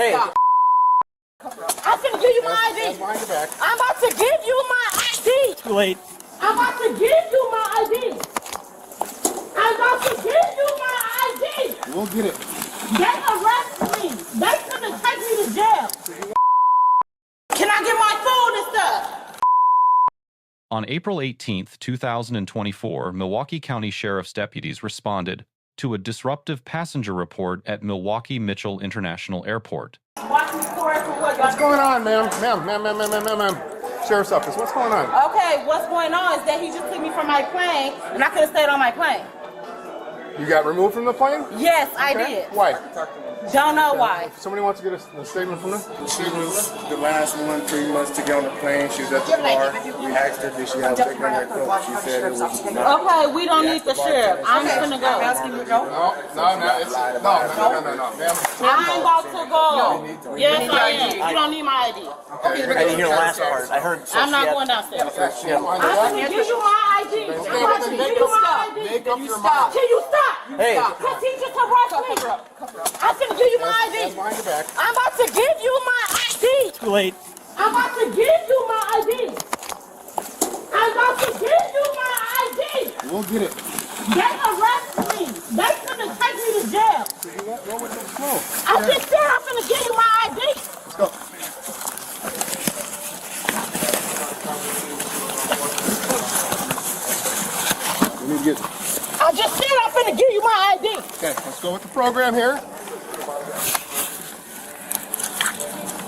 Hey. Stop. I'm gonna give you my ID. Behind your back. I'm about to give you my ID. Too late. I'm about to give you my ID. I'm about to give you my ID. We'll get it. They arrested me. They couldn't take me to jail. Can I get my food and stuff? On April 18th, 2024, Milwaukee County Sheriff's deputies responded to a disruptive passenger report at Milwaukee Mitchell International Airport. What's going on, ma'am? Ma'am. Sheriff's office, what's going on? Okay, what's going on is that he just took me from my plane, and I could have stayed on my plane. You got removed from the plane? Yes, I did. Why? Don't know why. If somebody wants to get a statement from them? She was the last one pretty much to get on the plane. She was at the bar. We asked her, did she have a ticket in her coat? She said it was not. Okay, we don't need the sheriff. I'm just gonna go. No. Ma'am. I'm about to go. Yes, I am. You don't need my ID. I didn't hear the last part. I heard. I'm not going downstairs. I'm gonna give you my ID. I'm about to give you my ID. Make up your mind. Can you stop? Hey. Because he just arrested me. I'm gonna give you my ID. Behind your back. I'm about to give you my ID. Too late. I'm about to give you my ID. I'm about to give you my ID. We'll get it. They arrested me. They couldn't take me to jail. What with the smoke? I just said I'm gonna give you my ID. Let's go. We need to get. I just said I'm gonna give you my ID. Okay, let's go with the program here.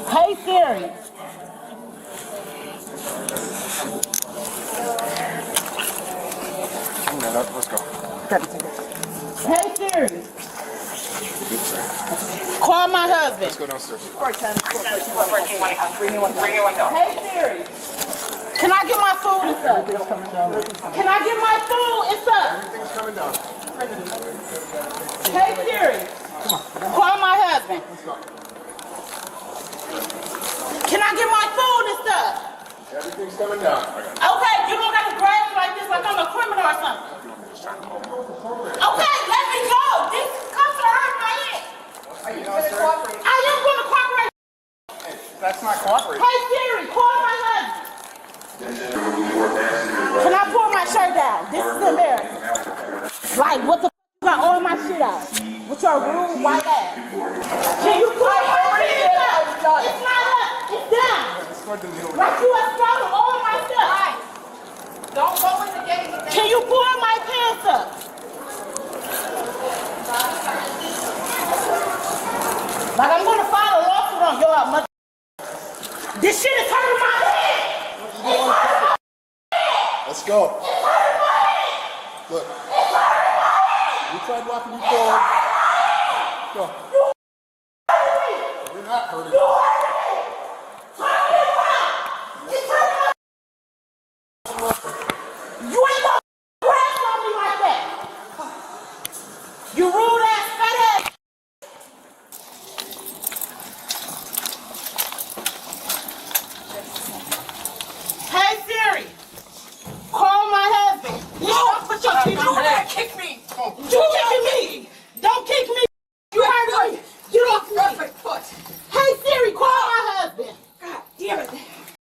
Hey Siri. Hang that up. Let's go. Hey Siri. Call my husband. Let's go downstairs. Hey Siri. Can I get my food and stuff? Can I get my food and stuff? Everything's coming down. Hey Siri. Call my husband. Let's go. Can I get my food and stuff? Everything's coming down. Okay, you don't got to grab me like this like I'm a criminal or something. Okay, let me go. These cuffs are hurting my head. I am going to cooperate. That's not cooperating. Hey Siri, call my husband. Can I pull my shirt down? This is embarrassing. Like, what the f*** you got all my shit out? With your rude white ass. Can you pull my shit up? It's not up. It's down. Like you have stolen all my stuff. Don't go in the gate. Can you pull my pants up? Like I'm gonna file a lawsuit on your mother. This shit is hurting my head. It's hurting my head. Let's go. It's hurting my head. Look. It's hurting my head. We tried walking you forward. Go. You hurting me. You're not hurting. You hurting me. Turn it around. It's hurting my head. You ain't gonna press on me like that. You rude ass fat ass. Hey Siri, call my husband. Don't put your teeth on that. Kick me. You kicking me. Don't kick me. You heard me. Get off me. Foot. Hey Siri, call my husband. God damn it.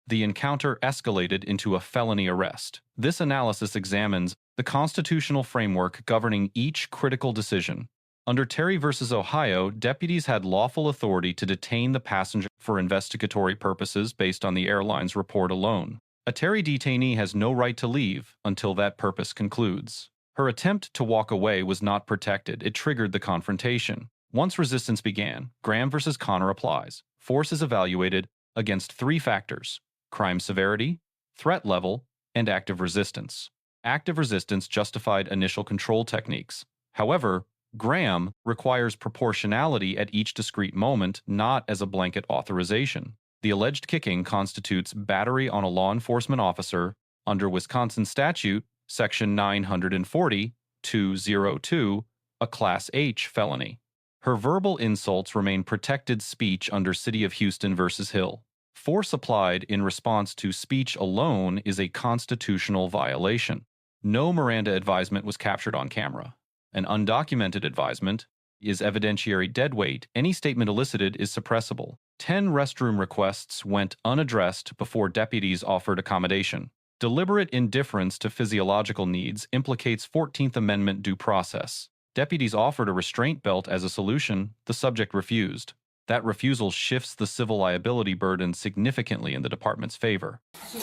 The encounter escalated into a felony arrest. This analysis examines the constitutional framework governing each critical decision. Under Terry v. Ohio, deputies had lawful authority to detain the passenger for investigatory purposes based on the airline's report alone. A Terry detainee has no right to leave until that purpose concludes. Her attempt to walk away was not protected. It triggered the confrontation. Once resistance began, Graham v. Connor applies. Force is evaluated against three factors: crime severity, threat level, and active resistance. Active resistance justified initial control techniques. However, Graham requires proportionality at each discrete moment, not as a blanket authorization. The alleged kicking constitutes battery on a law enforcement officer under Wisconsin statute, section 940-202, a Class H felony. Her verbal insults remain protected speech under City of Houston v. Hill. Force applied in response to speech alone is a constitutional violation. No Miranda advisement was captured on camera. An undocumented advisement is evidentiary deadweight, any statement elicited is suppressible. 10 restroom requests went unaddressed before deputies offered accommodation. Deliberate indifference to physiological needs implicates 14th Amendment due process. Deputies offered a restraint belt as a solution. The subject refused. That refusal shifts the civil liability burden significantly in the department's favor. Hey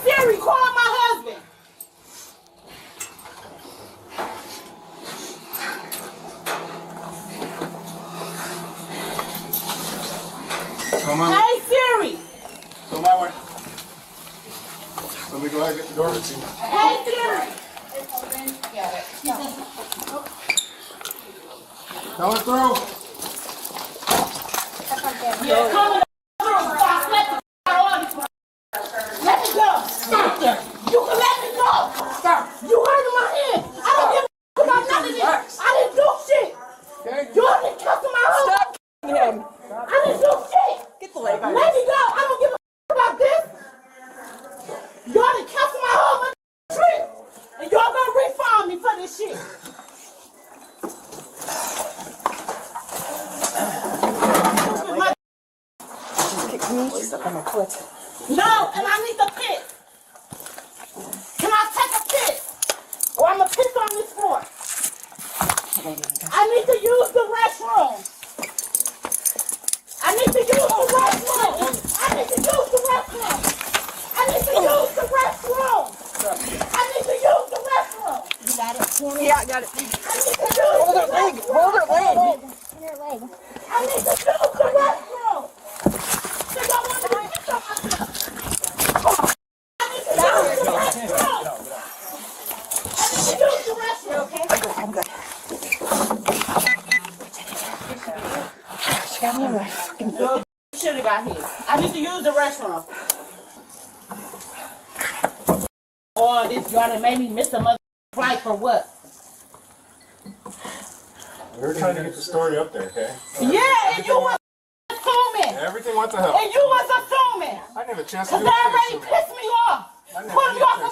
Siri, call my husband. Come on. Hey Siri. Come my way. Let me go ahead and get the door and see. Hey Siri. Tell her through. Yeah, come on. Let me go. Stop there. You can let me go. Stop. You hurting my hand. I don't give a about none of this. I didn't do shit. Okay. You didn't cuss my home. Stop him. I didn't do shit. Get the leg out. Let me go. I don't give a about this. Y'all done cuss my home trip. And y'all gonna refund me for this shit. No, and I need to piss. Can I take a piss? Or I'm gonna piss on this floor. I need to use the restroom. I need to use the restroom. I need to use the restroom. I need to use the restroom. I need to use the restroom. You got it? Yeah, I got it. I need to use Hold her leg. Hold her leg. I need to use the restroom. Because I want to piss on myself. I need to use the restroom. I need to use the restroom. Okay? I'm good. She got me right. Should have got here. I need to use the restroom. Or this y'all done made me miss a mother flight for what? We were trying to get the story up there, okay? Yeah, and you was assuming. Everything went to hell. And you was assuming. I didn't have a chance to Because do they already anything. pissed me off. Put me off the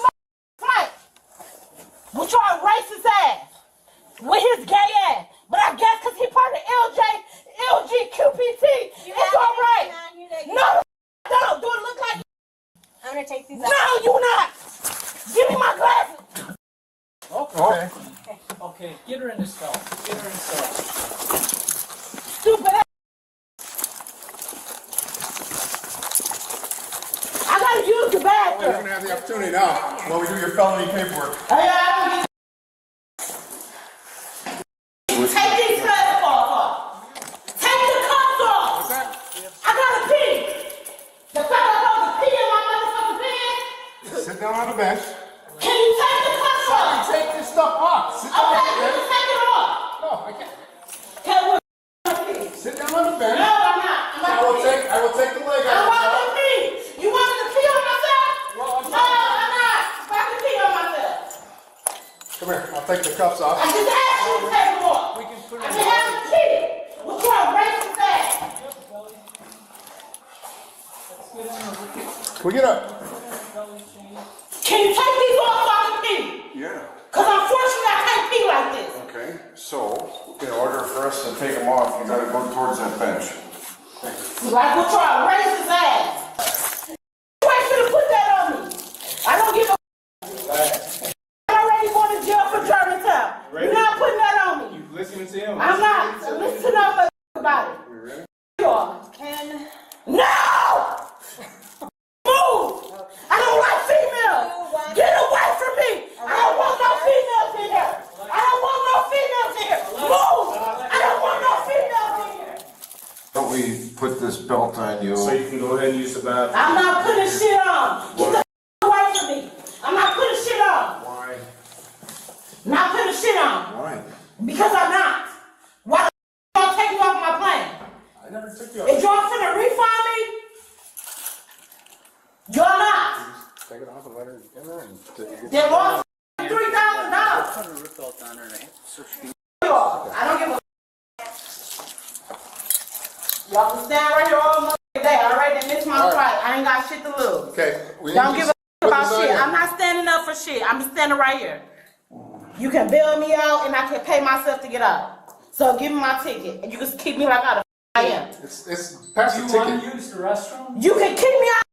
flight. With your racist ass. With his gay ass. But I guess because he part of LGQPT, it's all right. No, don't. Do it look like I'm going to take these out. no, you not. Give me my glasses. Okay. Okay, get her in the cell. Get her in the cell. Stupid ass. I gotta use the You're bathroom. going to have the opportunity now while we do your felony paperwork. Take these cuffs off. Take the cuffs off. I gotta pee. The fact I'm supposed to pee in my motherfucking pants. Sit down on the bench. Can you take the cuffs off? Take this stuff off. Sit down on Okay, the you bench. take it off. No, I can't. Can we? Sit down on the No, bench. I'm not. I'm I not will pee. take the leg I out. want to pee. You want me to pee on myself? No, I'm not. If I can pee on myself. Come here. I'll take the cuffs off. I just asked you to take them off. I just have to pee. What's your racist ass? We get up. Can you take these off so I can pee? Yeah, Because unfortunately I can't pee like this. okay. So, in order for us to take them off, you gotta go towards that bench. Like what's your racist ass? Why should have put that on me? I don't give a I already going to jail for Germantown. You're not putting that on me. You listening to him? I'm not. So listen to them about it. You are. No! Move! I don't like females! Get away from me! I don't want no females in here! I don't want no females in here! Move! I don't want no females in here! Don't we put this belt on you? So you can go ahead and use the bathroom. I'm not putting shit on! Get the away from me! I'm not putting shit on! Why? Not putting shit on! Why? Because I'm not! Why the y'all take me off my plane? I never took you Is y'all finna refund me? You're not! Take it off and let her in there and They lost $3,000. Put a rip belt on her name. I don't give a y'all can stand right here all motherfucking day. I already missed my flight. I ain't got shit to lose. Okay. We Don't need give to a put about this on shit. you. I'm not standing up for shit. I'm standing right here. You can bail me out and I can pay myself to get out. So give me my ticket and you can keep me like I am. It's past the Do you want ticket. to use the restroom? You can keep me out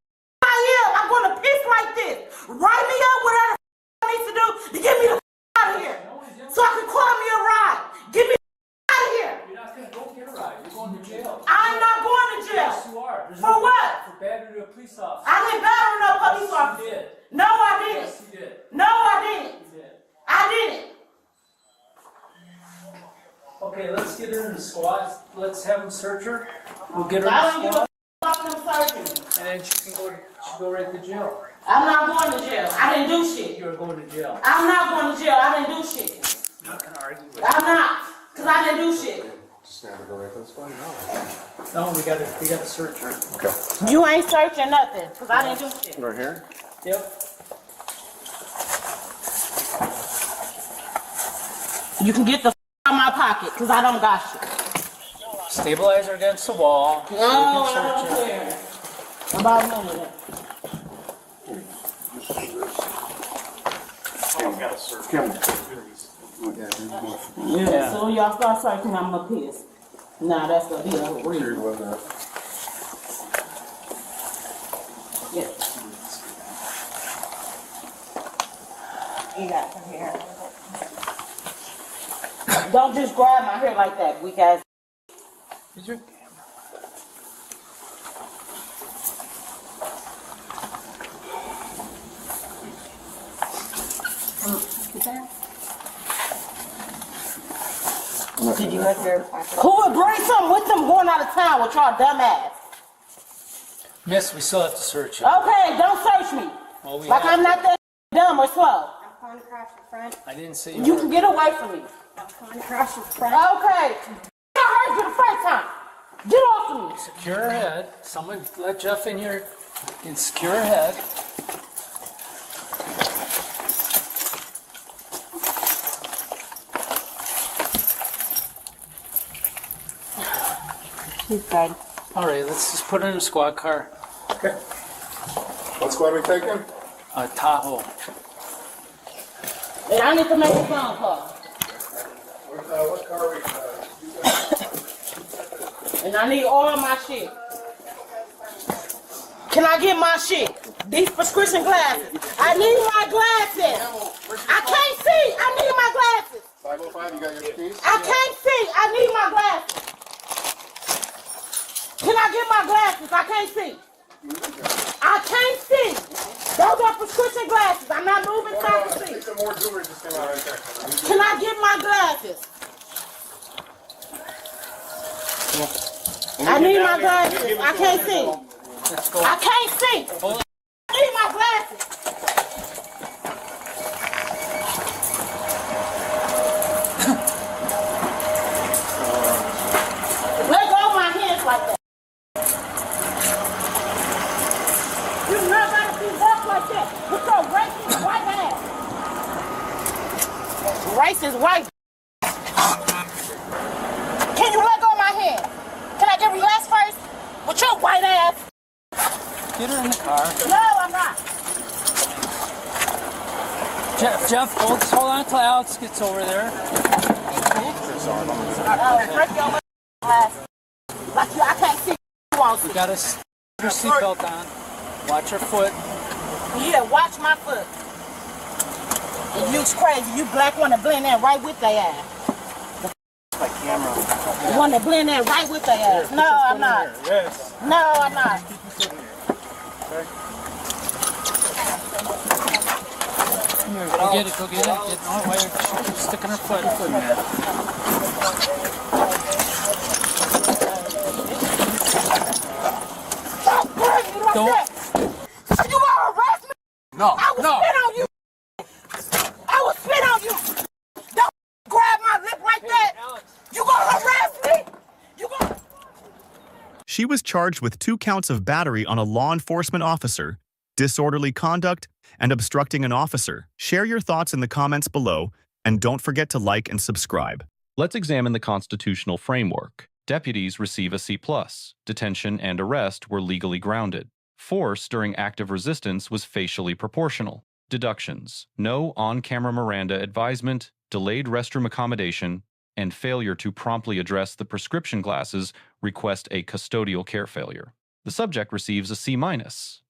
I am. I'm going to piss like this. Write me up whatever I need to do to get me the out of here. So I can call me a ride. Get me out of here. You're not going to go get a ride. You're going to jail. I'm not going to jail. Yes, you are. For what? For battery to a police officer. I didn't battle no police Yes, you officer. did. No, I didn't. Yes, you did. No, I didn't. You did. I didn't. Okay, let's get her in the squad. Let's have them search her. We'll get her in I the don't give squad. a fuck them searching. And then she can go right to jail. I'm not going to jail. I didn't do shit. You're going to jail. I'm not going to jail. I didn't do shit. I'm not going to argue with I'm not. Because I didn't do shit. Just have to go right to the spot. you. No, we got to search her. Okay. You ain't searching nothing. Because I didn't do shit. Right here. Yep. You can get the out of my pocket. Because I don't got shit. Stabilize her against the wall. No, I don't care. About none of that. Yeah. So when y'all start searching, I'm going to piss. Nah, that's going to be a real. Yeah. You got it from here. Don't just grab my hair like that, weak ass. Is your Did you have your Who would bring something with them going out of town with y'all dumb ass? Miss, we still have to search it. Okay, don't search me. Well, we Like have I'm not that dumb or slow. I'm calling to crash your front. I didn't say You can get away from me. I'm calling to crash your front. Okay. I heard you the first time. Get off of me. secure her head. Someone let Jeff in here and secure her head. He's dead. All right, let's just put her in a squad car. Okay. What squad are we taking? Tahoe. And I need to make a phone call. What car are we? And I need all my shit. Can I get my shit? These prescription glasses. I need my glasses. I can't see. I need my glasses. 505, you got your keys? I can't see. I need my glasses. Can I get my glasses? I can't see. I can't see. Those are prescription glasses. I'm not moving so I can see. Some more jewelry just came out right there. Can I get my glasses? I need my glasses. I can't see. Let's go. I can't see. I need my glasses. Let go of my hands like that. You're not gonna be walk like that with your racist white ass. Racist white. Can you let go of my hand? Can I get relaxed first? With your white ass. Get her in the car. No, I'm not. Jeff, hold on until Alex gets over there. Break your glass. Like you, I can't see. You won't see. You gotta put your seatbelt on. Watch your foot. Yeah, watch my foot. It looks crazy. You black want to blend in right with their ass. My camera. You want to blend in right with their ass. No, I'm not. Yes. No, I'm not. Go get it, go get it. Oh, wait, she keeps sticking her foot. Stop grabbing me like Don't. that. You gonna arrest me? No, I will spit on you. I will spit on you. Don't grab my lip like that. You gonna arrest me? You gonna... She was charged with 2 counts of battery on a law enforcement officer, disorderly conduct, and obstructing an officer. Share your thoughts in the comments below, and don't forget to like and subscribe. Let's examine the constitutional framework. Deputies receive a C+. Detention and arrest were legally grounded. Force during active resistance was facially proportional. Deductions: no on-camera Miranda advisement, delayed restroom accommodation, and failure to promptly address the prescription glasses request a custodial care failure. The subject receives a C-.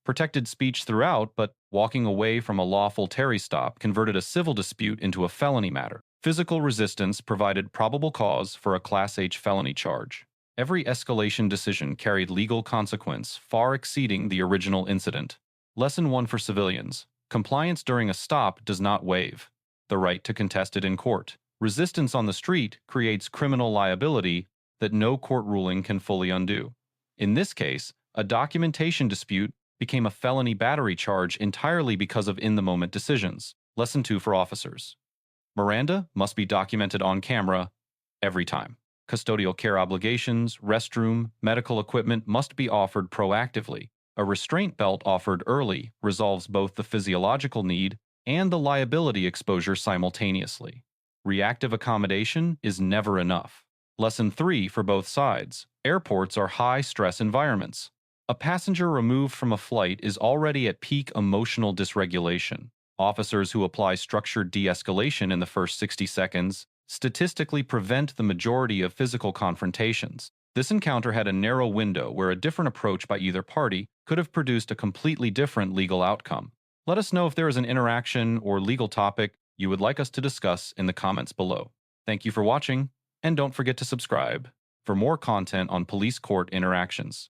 Protected speech throughout, but walking away from a lawful Terry stop converted a civil dispute into a felony matter. Physical resistance provided probable cause for a Class H felony charge. Every escalation decision carried legal consequence far exceeding the original incident. Lesson 1 for civilians. Compliance during a stop does not waive the right to contest it in court. Resistance on the street creates criminal liability that no court ruling can fully undo. In this case, a documentation dispute became a felony battery charge entirely because of in-the-moment decisions. Lesson 2 for officers. Miranda must be documented on camera every time. Custodial care obligations, restroom, medical equipment must be offered proactively. A restraint belt offered early resolves both the physiological need and the liability exposure simultaneously. Reactive accommodation is never enough. Lesson 3 for both sides. Airports are high-stress environments. A passenger removed from a flight is already at peak emotional dysregulation. Officers who apply structured de-escalation in the first 60 seconds statistically prevent the majority of physical confrontations. This encounter had a narrow window where a different approach by either party could have produced a completely different legal outcome. Let us know if there is an interaction or legal topic you would like us to discuss in the comments below. Thank you for watching, and don't forget to subscribe for more content on police court interactions.